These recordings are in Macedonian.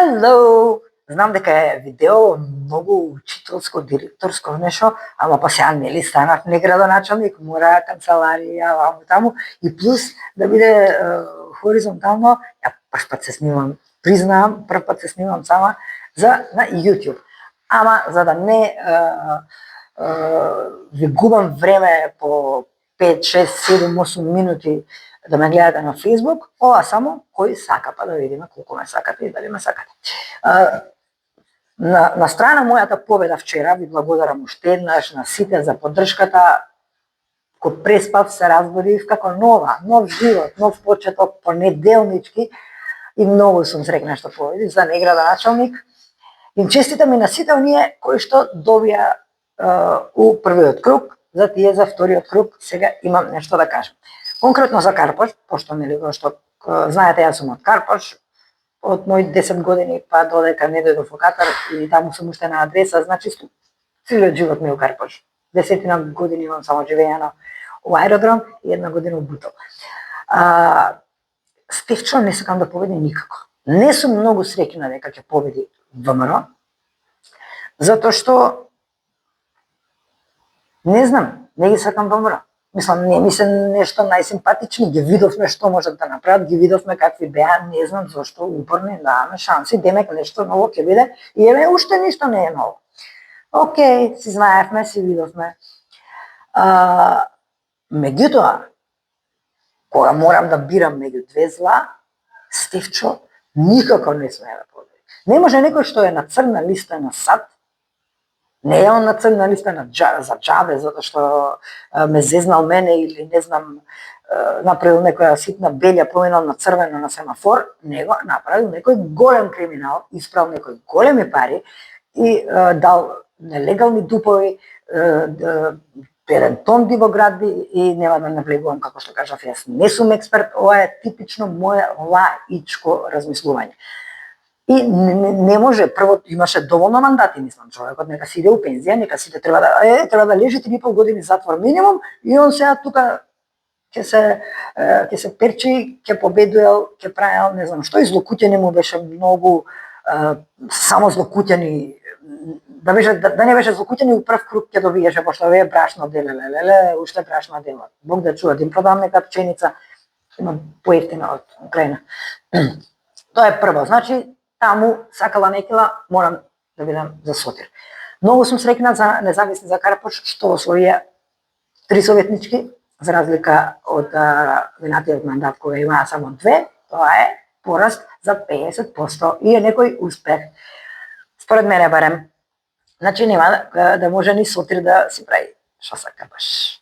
Hello! Знам дека е видео многу учителско, директорско нешто, ама па сега нели станав не градоначалник, мора канцеларија, ваму таму, и плюс да биде хоризонтално, ја прв пат се снимам, признавам, прв пат се снимам сама на YouTube. Ама за да не ви губам време по 5, 6, 7, 8 минути да ме гледате на Facebook, ова само кој сака, па да видиме колку ме сакате и дали ме сакате. На страна мојата победа вчера, ви благодарам уште еднаш на сите за поддршката. Кога преспав се разбудив како нов живот, нов почеток, понеделнички, и многу сум среќна што победив за не градоначалник. Им честитам и на сите оние кои што добија у првиот круг, за тие за вториот круг сега имам нешто да кажам. Конкретно за Карпош, пошто нели што знаете јас сум од Карпош, од мои 10 години па додека не дојдов во Катар и таму сум уште на адреса, значи целиот живот ми е у Карпош. 10 години имам само живеено у аеродром и 1 година у Бутол. Стефчо не сакам да победи никако. Не сум многу среќна дека ќе победи ВМРО, затоа што не знам, не ги сакам ВМРО. Мислам, не ми се нешто најсимпатични, ги видовме што можат да направат, ги видовме какви беа, не знам зошто упорни, даваме шанси, демек нешто ново ќе биде, и еве уште ништо не е ново. Океј, си знаевме, си видовме. Меѓутоа, кога морам да бирам меѓу две зла, Стефчо никако не смее да победи. Не може некој што е на црна листа на САД, не е он на црна листа за џабе, затоа што ме зезнал мене или не знам, направил некоја ситна белја, поменал на црвено на семафор, него направил некој голем криминал, испрал некои големи пари и дал нелегални дупови, еден тон дивоградби и нема да навлегувам, како што кажав, јас не сум експерт, ова е типично мое лаичко размислување. И не може, прво имаше доволно мандати, мислам, човекот нека си иде у пензија, нека сите треба да лежи 3,5 години затвор минимум, и он сега тука ќе се перчи, ќе победувал, ќе правел, не знам што, и злокуќени му беше многу, само злокуќени, да не беше злокуќени у прв круг ќе добиеше, пошто ве брашно деле, уште брашно деле. Бог да чува, да им продам нека пченица, имам поевтина од Украина. Тоа е прво, значи, таму, сакала некила, морам да бидам за Сотир. Многу сум среќна за независни за Карпош, што освоија 3 советнички, за разлика од минатиот мандат кога имаа само 2, тоа е пораст за 50% и е некој успех. Според мене барем. Значи нема да може ни Сотир да си прави што сака баш.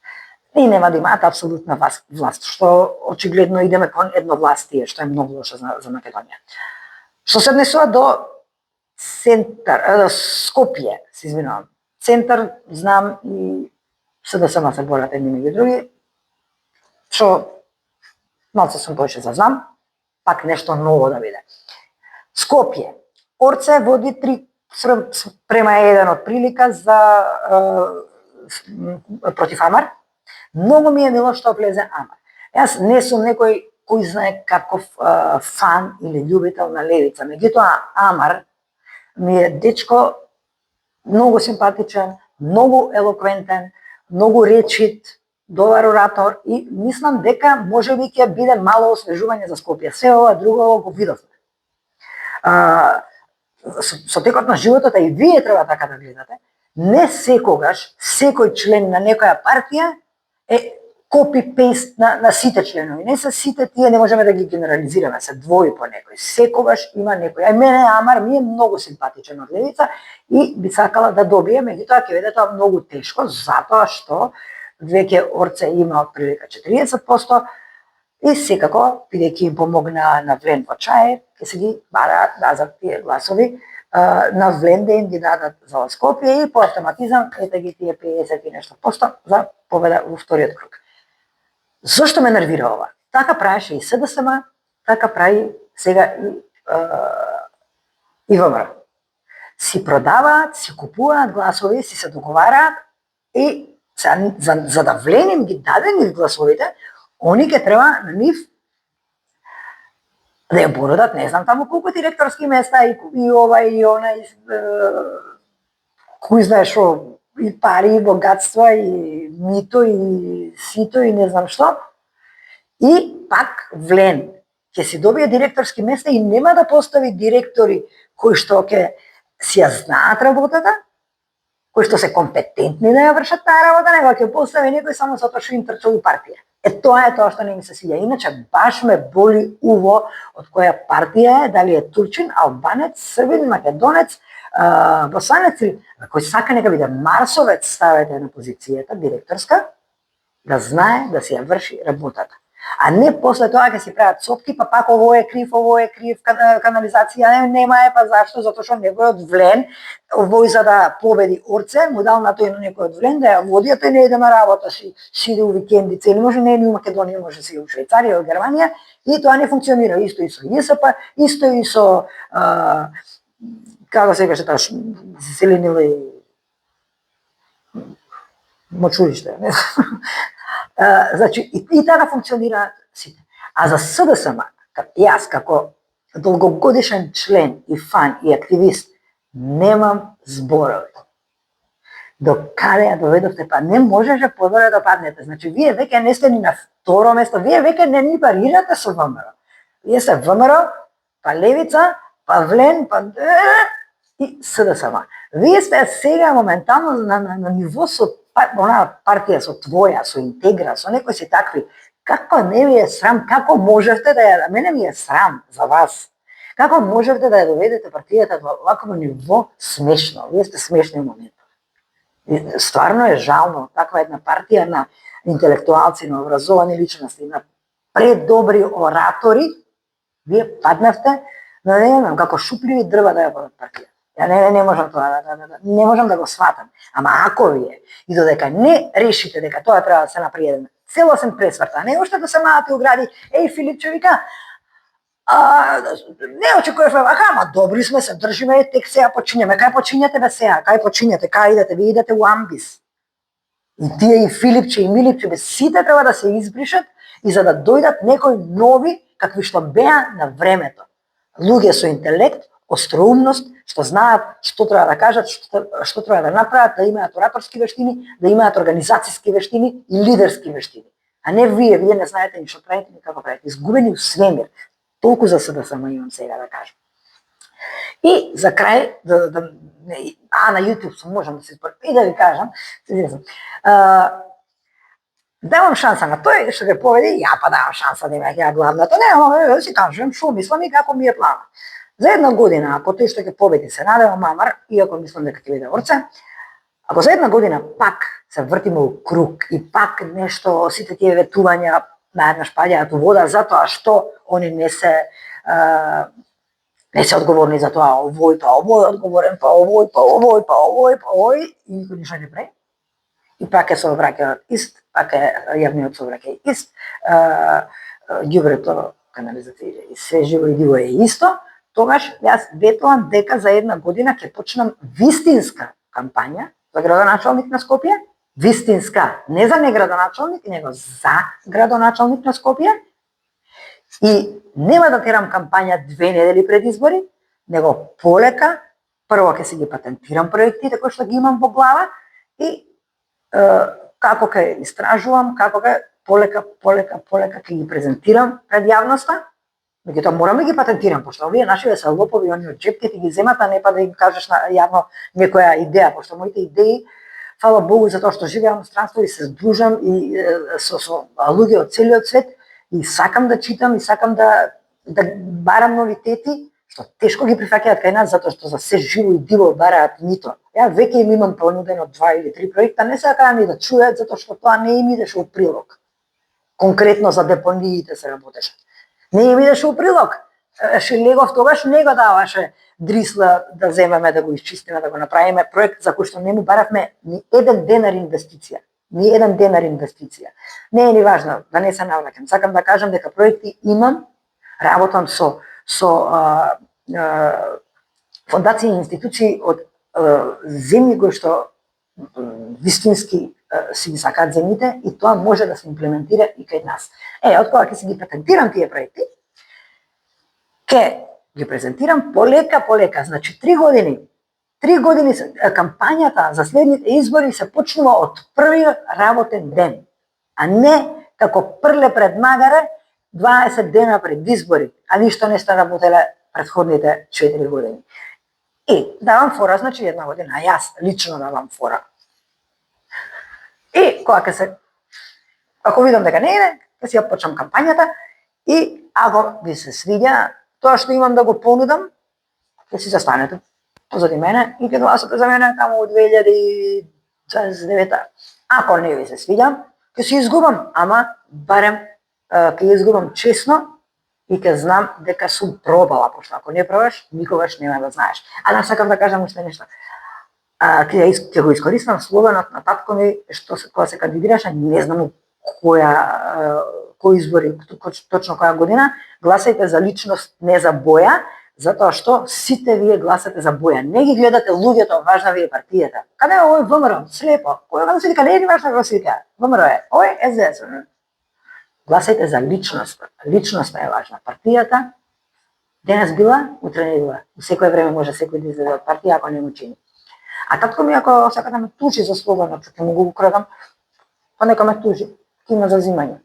И нема да имаат апсолутна власт, што очигледно идеме кон едновластие, што е многу лошо за Македонија. Што се однесува до центар, Скопје, се извинувам. Центар, знам и СДСМ се борат едни меѓу други, што малце сум повеќе за знам, пак нешто ново да биде. Скопје, Орце води 3-1 од прилика за против Амар. Многу ми е мило што влезе Амар. Јас не сум некој кој знае каков фан или љубител на левица. Меѓутоа, Амар ми е дечко многу симпатичен, многу елоквентен, многу речит, добар оратор и мислам дека можеби ќе биде мало освежување за Скопје. Се ова друго го видовме. Со текот на животот, и вие треба така да гледате, не секогаш секој член на некоја партија е копи-пейст на сите членови. Не се сите тие, не можеме да ги генерализираме, се двои по некој. Секогаш има некој. А мене Амар ми е многу симпатичен од левица и би сакала да добие, меѓутоа ќе биде тоа многу тешко, затоа што веќе Орце има од прилика 40% и секако, бидејќи им помогна на Влен во Чаев, ќе се ги бараат назад тие гласови, на Влен да им ги дадат за Скопје и по автоматизам ете ги тие 50 и нешто посто за победа во вториот круг. Зошто ме нервира ова? Така правеше и СДСМ, така прави сега и ВМРО. Си продаваат, си купуваат гласови, си се договараат и за да вленим ги дадени гласовите, они ќе треба на нив да ја породат, не знам таму колку директорски места и ова и она и кој знае што, и пари, и богатства, и мито, и сито, и не знам што. И пак влен ќе си добие директорски места и нема да постави директори кои што ќе си ја знаат работата, кои што се компетентни да ја вршат таа работа, него ќе постави некој само затоа што им трчал партија. Тоа е тоа што не ми се свиѓа. Иначе баш ме боли уво од која партија е, дали е турчин, албанец, србин, македонец, босанец или кој сака нека биде марсовец, ставете на позицијата директорска, да знае да си ја врши работата. А не после тоа ќе си прават сопки, па пак ово е крив, канализација нема е, па зашто? Затоа што некој од влен, овој за да победи Орце, му дал на тој некој од влен да ја води, а тој не иде на работа, си иде у викендица, или може не иде у Македонија, може си у Швајцарија, у Германија, и тоа не функционира. Исто и со ЈСП, исто и со, како се каже таа, зелениле мочуриште, не знам. Значи, и така функционира сите. А за СДСМ, јас како долгогодишен член и фан и активист, немам зборови. До каде ја доведовте, па не можеше подоле да паднете. Значи, вие веќе не сте ни на второ место, вие веќе не ни парирате со ВМРО. Вие сте ВМРО, па Левица, па Влен, па и СДСМ. Вие сте сега моментално на ниво со онаа партија со Твоја, со Интегра, со некои си такви. Како не ви е срам, како можевте да ја, мене ми е срам за вас. Како можевте да ја доведете партијата до вакво ниво? Смешно, вие сте смешни у моментот. Стварно е жално, таква една партија на интелектуалци, на образовани личности, на предобри оратори, вие паднавте, не знам, како шупливи дрва да ја водат партија. Ја не можам тоа, не можам да го сватам. Ама ако вие и додека не решите дека тоа треба да се направи еден целосен пресврт, а не уште да се маате огради, Филипче вика, не очекував, ама добри сме, се држиме, тек сега почињаме. Кај почињате бе сега? Кај почињате? Кај идете? Ви идете у амбис. И тие и Филипче и Милипче бе сите треба да се избришат и за да дојдат некои нови какви што беа на времето. Луѓе со интелект, остроумност, што знаат што треба да кажат, што треба да направат, да имаат ораторски вештини, да имаат организацијски вештини и лидерски вештини. А не вие не знаете ни што правите, ни како правите. Изгубени у свемир. Толку за СДСМ имам сега да кажам. И за крај, на YouTube можам да се спорим, и да ви кажам, давам шанса на тој што ќе победи, ја па давам шанса да има ја главната, не, ама си кажем шо мислам и како ми е планот. За една година, ако тој што ќе победи се надевам Амар, иако мислам дека ќе биде Орце, ако за една година пак се вртиме у круг и пак нешто, сите тие ветувања наеднаш паѓаат у вода, затоа што они не се одговорни за тоа, овој е одговорен, па овој, и никој ништо не прави. И пак е сообраќајот ист, пак е јавниот сообраќај ист, ѓубрето, канализација и се живо и диво е исто, тогаш јас ветувам дека за една година ќе почнам вистинска кампања за градоначалник на Скопје, вистинска, не за не градоначалник, него за градоначалник на Скопје, и нема да терам кампања 2 недели пред избори, него полека, прво ќе си ги патентирам проектите кои што ги имам во глава и како ќе истражувам, како ќе полека ќе ги презентирам пред јавноста. Меѓутоа морам да ги патентирам, пошто овие нашиве се лопови, они од джеп ќе ти ги земат, а не па да им кажеш јавно некоја идеја, пошто моите идеи, фала Богу за тоа што живеам во странство и се здружам и со луѓе од целиот свет и сакам да читам и сакам да барам новитети, што тешко ги прифаќаат кај нас затоа што за се живо и диво бараат мито. Ја веќе им имам понудено 2 или 3 проекта, не сакаат ми да чујат затоа што тоа не им идеше у прилог. Конкретно за депониите се работеше. Не им идеше у прилог. Шилегов тогаш не го даваше дрисла да земеме, да го изчистиме, да го направиме проект за кој што не му баравме ни еден денар инвестиција. Ни еден денар инвестиција. Не е ни важно, да не се навлакам. Сакам да кажам дека проекти имам, работам со фондации и институции од земји кои што вистински си ги сакаат земјите и тоа може да се имплементира и кај нас. Од кога ќе си ги патентирам тие проекти, Ке ги презентирам полека. Значи 3 години кампањата за следните избори се почнува од првиот работен ден, а не како прле пред магаре 20 дена пред избори, а ништо не сте работеле претходните 4 години. И давам фора, значи 1 година, а јас лично давам фора. И ако видам дека не иде, ќе си ја почнам кампањата и ако ви се свиѓа тоа што имам да го понудам, ќе си застанете позади мене и ќе гласате за мене таму од 2029. Ако не ви се свиѓа, ќе си изгубам, ама барем ќе изгубам честно и ќе знам дека сум пробала, пошто ако не пробаш, никогаш нема да знаеш. А да сакам да кажам уште нешто. Ќе го искористам слоганот на татко ми, што кога се кандидираше, не знам кој избори, точно која година, гласајте за личност, не за боја, затоа што сите вие гласате за боја. Не ги гледате луѓето, важна ви е партијата. Каде е овој ВМРО? Слепо. Кој се вика, не е важна го свика. ВМРО е. Овој СДС. Гласајте за личност. Личноста е важна. Партијата денес била, утре не била. У секое време може секој да излезе од партија ако не му чини. А татко ми ако сака да ме тужи за слоганот, ќе му го украдам, па нека ме тужи. Ќе има зазимање.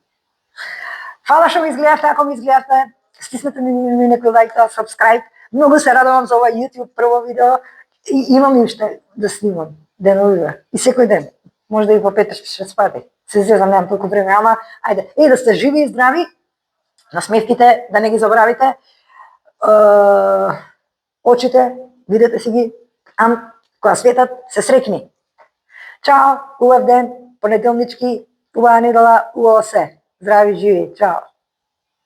Фала што ме изгледавте, ако ме изгледавте, стиснете ми некој лайк, subscribe. Многу се радувам за ова YouTube прво видео и имам и уште да снимам деновиве. И секој ден, може да и по 5-6 пати. Се зезам, немам толку време, ама ајде. И да сте живи и здрави, насмевките да не ги заборавите, очите, видете си ги, кога светат, се среќни. Чао, убав ден, понеделнички, убава недела, убаво се. Здрави, живи, чао.